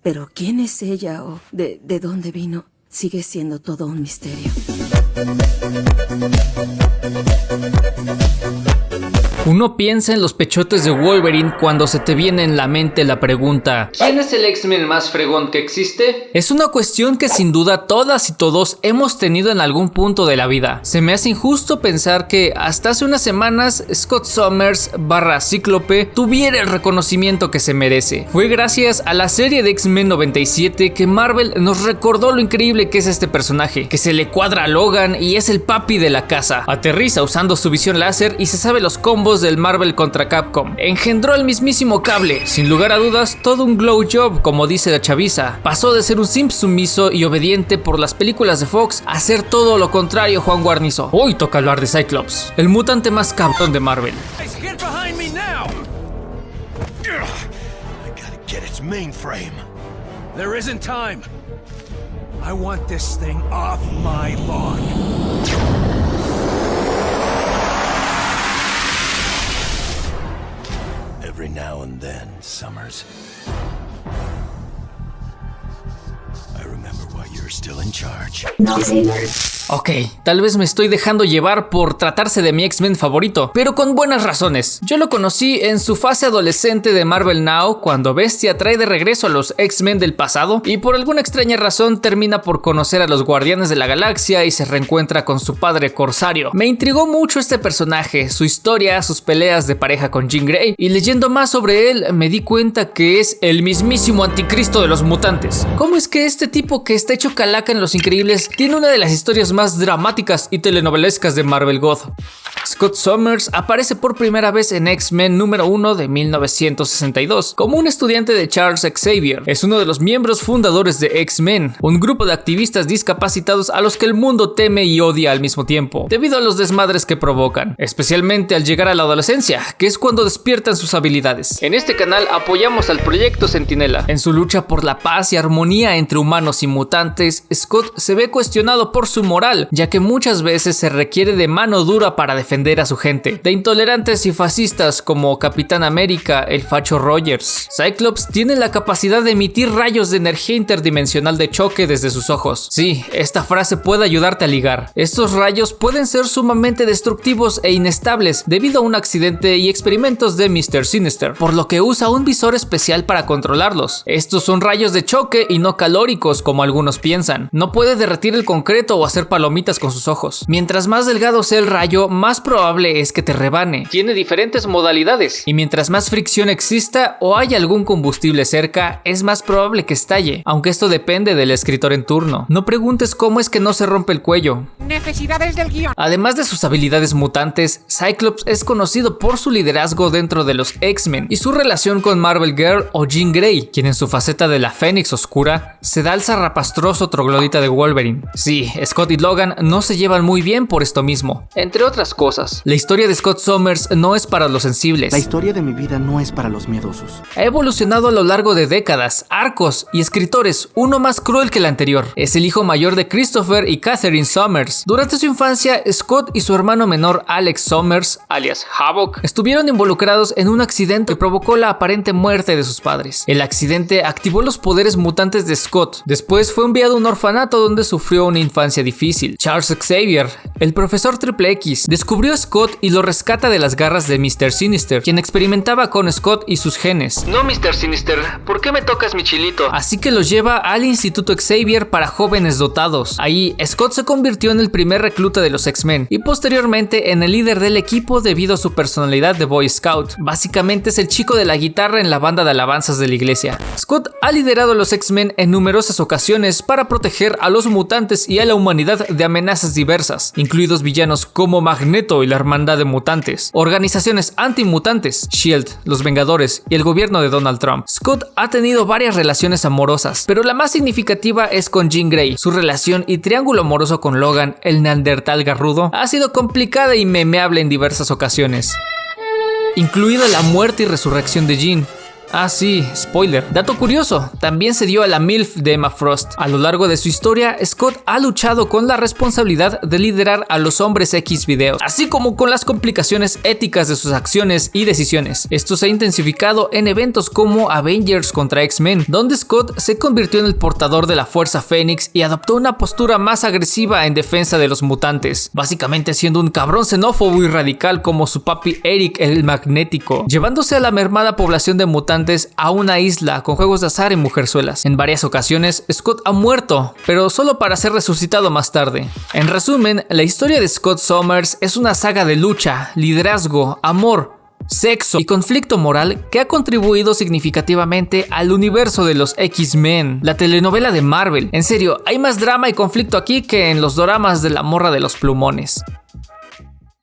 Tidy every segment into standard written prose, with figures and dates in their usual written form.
Pero ¿quién es ella o de dónde vino? Sigue siendo todo un misterio. Uno piensa en los pechotes de Wolverine cuando se te viene en la mente la pregunta: ¿quién es el X-Men más fregón que existe? Es una cuestión que sin duda todas y todos hemos tenido en algún punto de la vida. Se me hace injusto pensar que hasta hace unas semanas Scott Summers / Cíclope tuviera el reconocimiento que se merece. Fue gracias a la serie de X-Men 97 que Marvel nos recordó lo increíble que es este personaje, que se le cuadra a Logan y es el papi de la casa. Aterriza usando su visión láser y se sabe los combos del Marvel contra Capcom. Engendró el mismísimo Cable, sin lugar a dudas todo un glow job, como dice la chaviza. Pasó de ser un simp sumiso y obediente por las películas de Fox a ser todo lo contrario Juan Guarnizo. Hoy toca hablar de Cyclops, el mutante más cabrón de Marvel. I want this thing off my lawn. Every now and then, Summers, I remember why you're still in charge. Ok, tal vez me estoy dejando llevar por tratarse de mi X-Men favorito, pero con buenas razones. Yo lo conocí en su fase adolescente de Marvel Now, cuando Bestia trae de regreso a los X-Men del pasado y por alguna extraña razón termina por conocer a los Guardianes de la Galaxia y se reencuentra con su padre Corsario. Me intrigó mucho este personaje, su historia, sus peleas de pareja con Jean Grey, y leyendo más sobre él me di cuenta que es el mismísimo anticristo de los mutantes. ¿Cómo es que este tipo que está hecho calaca en Los Increíbles tiene una de las historias más dramáticas y telenovelescas de Marvel God? Scott Summers aparece por primera vez en X-Men número 1 de 1962 como un estudiante de Charles Xavier. Es uno de los miembros fundadores de X-Men, un grupo de activistas discapacitados a los que el mundo teme y odia al mismo tiempo, debido a los desmadres que provocan, especialmente al llegar a la adolescencia, que es cuando despiertan sus habilidades. En este canal apoyamos al Proyecto Centinela. En su lucha por la paz y armonía entre humanos y mutantes, Scott se ve cuestionado por su moral, ya que muchas veces se requiere de mano dura para defender a su gente, de intolerantes y fascistas como Capitán América, el facho Rogers. Cyclops tiene la capacidad de emitir rayos de energía interdimensional de choque desde sus ojos. Sí, esta frase puede ayudarte a ligar. Estos rayos pueden ser sumamente destructivos e inestables debido a un accidente y experimentos de Mr. Sinister, por lo que usa un visor especial para controlarlos. Estos son rayos de choque y no calóricos como algunos piensan. No puede derretir el concreto o hacer palomitas con sus ojos. Mientras más delgado sea el rayo, más probable es que te rebane. Tiene diferentes modalidades y mientras más fricción exista o haya algún combustible cerca, es más probable que estalle, aunque esto depende del escritor en turno. No preguntes cómo es que no se rompe el cuello. Necesidades del guión. Además de sus habilidades mutantes, Cyclops es conocido por su liderazgo dentro de los X-Men y su relación con Marvel Girl o Jean Grey, quien en su faceta de la Fénix Oscura se da al zarrapastroso troglodita de Wolverine. Sí, Scott y Logan no se llevan muy bien por esto mismo, entre otras cosas. La historia de Scott Summers no es para los sensibles. La historia de mi vida no es para los miedosos. Ha evolucionado a lo largo de décadas, arcos y escritores, uno más cruel que el anterior. Es el hijo mayor de Christopher y Catherine Summers. Durante su infancia, Scott y su hermano menor Alex Summers, alias Havoc, estuvieron involucrados en un accidente que provocó la aparente muerte de sus padres. El accidente activó los poderes mutantes de Scott. Después fue enviado a un orfanato donde sufrió una infancia difícil. Charles Xavier, el profesor Triple X, descubrió a Scott y lo rescata de las garras de Mr. Sinister, quien experimentaba con Scott y sus genes. No, Mr. Sinister, ¿por qué me tocas mi chilito? Así que los lleva al Instituto Xavier para jóvenes dotados. Ahí, Scott se convirtió en el primer recluta de los X-Men y posteriormente en el líder del equipo debido a su personalidad de Boy Scout. Básicamente es el chico de la guitarra en la banda de alabanzas de la iglesia. Scott ha liderado a los X-Men en numerosas ocasiones para proteger a los mutantes y a la humanidad de amenazas diversas, incluidos villanos como Magneto y la Hermandad de Mutantes, organizaciones antimutantes, SHIELD, los Vengadores y el gobierno de Donald Trump. Scott ha tenido varias relaciones amorosas, pero la más significativa es con Jean Grey. Su relación y triángulo amoroso con Logan, el neandertal garrudo, ha sido complicada y memeable en diversas ocasiones, incluida la muerte y resurrección de Jean. Ah sí, spoiler. Dato curioso, también se dio a la MILF de Emma Frost. A lo largo de su historia, Scott ha luchado con la responsabilidad de liderar a los hombres X videos, así como con las complicaciones éticas de sus acciones y decisiones. Esto se ha intensificado en eventos como Avengers contra X-Men, donde Scott se convirtió en el portador de la Fuerza Fénix y adoptó una postura más agresiva en defensa de los mutantes, básicamente siendo un cabrón xenófobo y radical como su papi Eric el Magnético, llevándose a la mermada población de mutantes a una isla con juegos de azar y mujerzuelas. En varias ocasiones, Scott ha muerto, pero solo para ser resucitado más tarde. En resumen, la historia de Scott Summers es una saga de lucha, liderazgo, amor, sexo y conflicto moral que ha contribuido significativamente al universo de los X-Men, la telenovela de Marvel. En serio, hay más drama y conflicto aquí que en los doramas de la morra de los plumones.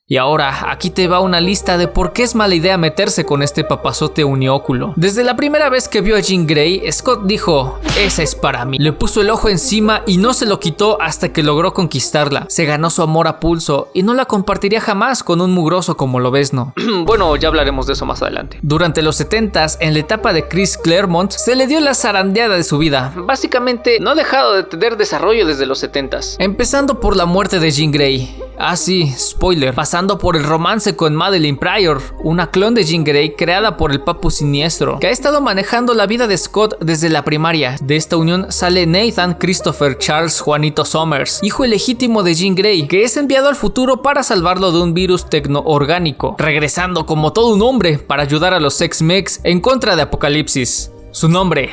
Y ahora, aquí te va una lista de por qué es mala idea meterse con este papazote unióculo. Desde la primera vez que vio a Jean Grey, Scott dijo, esa es para mí. Le puso el ojo encima y no se lo quitó hasta que logró conquistarla. Se ganó su amor a pulso y no la compartiría jamás con un mugroso como Lobezno. Bueno, ya hablaremos de eso más adelante. Durante los 70s, en la etapa de Chris Claremont, se le dio la zarandeada de su vida. Básicamente, no ha dejado de tener desarrollo desde los 70s. Empezando por la muerte de Jean Grey. Ah sí, spoiler. Pasando por el romance con Madeline Pryor, una clon de Jean Grey creada por el Papu Siniestro, que ha estado manejando la vida de Scott desde la primaria. De esta unión sale Nathan Christopher Charles Juanito Summers, hijo ilegítimo de Jean Grey, que es enviado al futuro para salvarlo de un virus tecnoorgánico, regresando como todo un hombre para ayudar a los X-Mex en contra de Apocalipsis. Su nombre: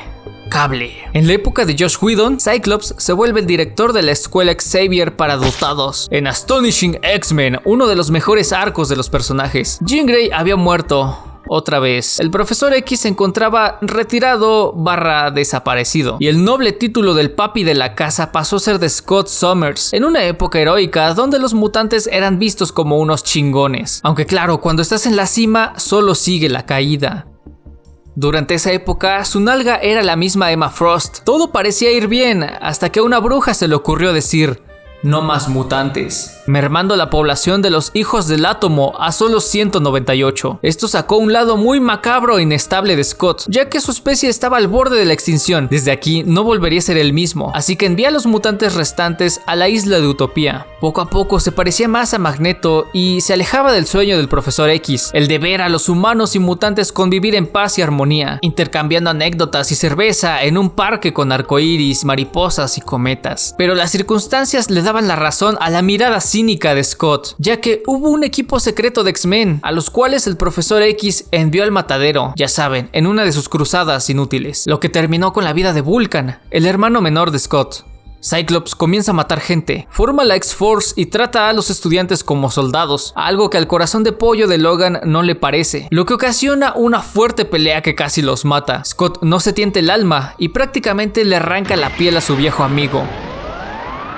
Cable. En la época de Joss Whedon, Cyclops se vuelve el director de la escuela Xavier para dotados. En Astonishing X-Men, uno de los mejores arcos de los personajes, Jean Grey había muerto otra vez. El Profesor X se encontraba retirado / desaparecido, y el noble título del papi de la casa pasó a ser de Scott Summers, en una época heroica donde los mutantes eran vistos como unos chingones. Aunque claro, cuando estás en la cima, solo sigue la caída. Durante esa época, su nalga era la misma Emma Frost. Todo parecía ir bien, hasta que a una bruja se le ocurrió decir: no más mutantes, mermando la población de los hijos del átomo a solo 198. Esto sacó un lado muy macabro e inestable de Scott, ya que su especie estaba al borde de la extinción. Desde aquí no volvería a ser el mismo, así que envía a los mutantes restantes a la isla de Utopía. Poco a poco se parecía más a Magneto y se alejaba del sueño del Profesor X, el de ver a los humanos y mutantes convivir en paz y armonía, intercambiando anécdotas y cerveza en un parque con arcoíris, mariposas y cometas. Pero las circunstancias le daban la razón a la mirada cínica de Scott, ya que hubo un equipo secreto de X-Men, a los cuales el Profesor X envió al matadero, ya saben, en una de sus cruzadas inútiles, lo que terminó con la vida de Vulcan, el hermano menor de Scott. Cyclops comienza a matar gente, forma la X-Force y trata a los estudiantes como soldados, algo que al corazón de pollo de Logan no le parece, lo que ocasiona una fuerte pelea que casi los mata. Scott no se tienta el alma y prácticamente le arranca la piel a su viejo amigo.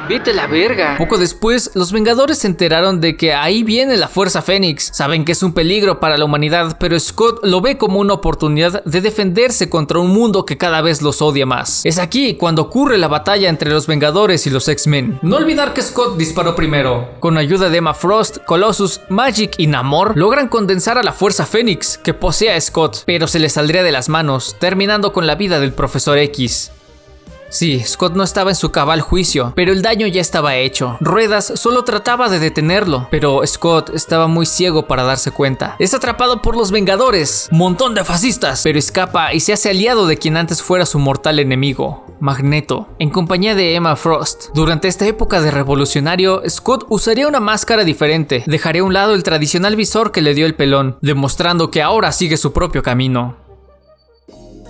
¡Vete la verga! Poco después, los Vengadores se enteraron de que ahí viene la Fuerza Fénix. Saben que es un peligro para la humanidad, pero Scott lo ve como una oportunidad de defenderse contra un mundo que cada vez los odia más. Es aquí cuando ocurre la batalla entre los Vengadores y los X-Men. No olvidar que Scott disparó primero. Con ayuda de Emma Frost, Colossus, Magik y Namor, logran condensar a la Fuerza Fénix, que posee a Scott, pero se le saldría de las manos, terminando con la vida del Profesor X. Sí, Scott no estaba en su cabal juicio, pero el daño ya estaba hecho. Ruedas solo trataba de detenerlo, pero Scott estaba muy ciego para darse cuenta. Es atrapado por los Vengadores, montón de fascistas, pero escapa y se hace aliado de quien antes fuera su mortal enemigo, Magneto, en compañía de Emma Frost. Durante esta época de revolucionario, Scott usaría una máscara diferente, dejaría a un lado el tradicional visor que le dio el pelón, demostrando que ahora sigue su propio camino.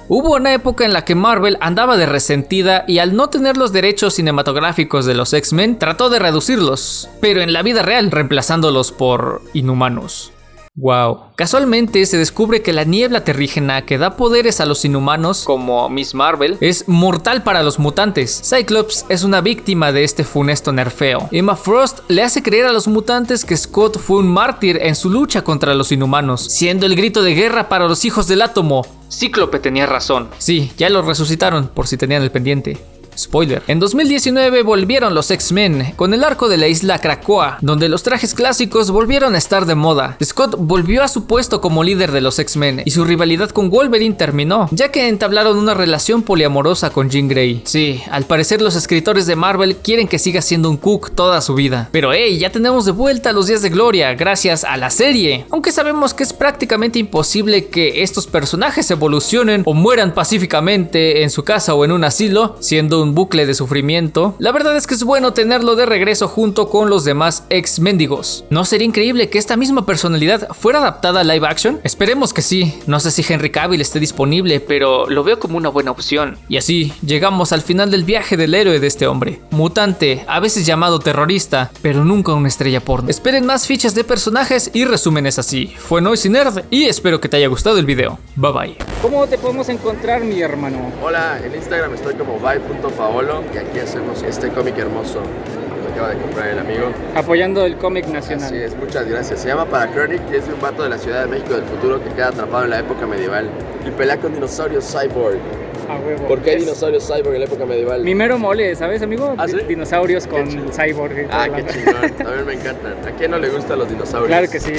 Hubo una época en la que Marvel andaba de resentida y al no tener los derechos cinematográficos de los X-Men, trató de reducirlos, pero en la vida real, reemplazándolos por inhumanos. Wow. Casualmente se descubre que la niebla terrígena que da poderes a los inhumanos, como Miss Marvel, es mortal para los mutantes. Cyclops es una víctima de este funesto nerfeo. Emma Frost le hace creer a los mutantes que Scott fue un mártir en su lucha contra los inhumanos, siendo el grito de guerra para los hijos del átomo. Cíclope tenía razón. Sí, ya lo resucitaron, por si tenían el pendiente. Spoiler. En 2019 volvieron los X-Men con el arco de la isla Krakoa, donde los trajes clásicos volvieron a estar de moda. Scott volvió a su puesto como líder de los X-Men y su rivalidad con Wolverine terminó, ya que entablaron una relación poliamorosa con Jean Grey. Sí, al parecer los escritores de Marvel quieren que siga siendo un Cook toda su vida. Pero hey, ya tenemos de vuelta los días de gloria gracias a la serie. Aunque sabemos que es prácticamente imposible que estos personajes evolucionen o mueran pacíficamente en su casa o en un asilo, siendo un bucle de sufrimiento, la verdad es que es bueno tenerlo de regreso junto con los demás ex-mendigos. ¿No sería increíble que esta misma personalidad fuera adaptada a live action? Esperemos que sí. No sé si Henry Cavill esté disponible, pero lo veo como una buena opción. Y así llegamos al final del viaje del héroe de este hombre. Mutante, a veces llamado terrorista, pero nunca una estrella porno. Esperen más fichas de personajes y resúmenes así. Fue Noisy Nerd y espero que te haya gustado el video. Bye bye. ¿Cómo te podemos encontrar, mi hermano? Hola, en Instagram estoy como vibe.paolo y aquí hacemos este cómic hermoso que me acaba de comprar el amigo. Apoyando el cómic nacional. Así es, muchas gracias. Se llama Parachronic y es de un vato de la Ciudad de México del futuro que queda atrapado en la época medieval y pelea con dinosaurios cyborg. A huevo. ¿Por qué hay dinosaurios cyborg en la época medieval? Mi mero mole, ¿sabes, amigo? ¿Ah, sí? Dinosaurios con Qué chido. cyborg. Y Ah, toda qué la- chingón. A mí me encantan. ¿A quién no le gustan los dinosaurios? Claro que sí.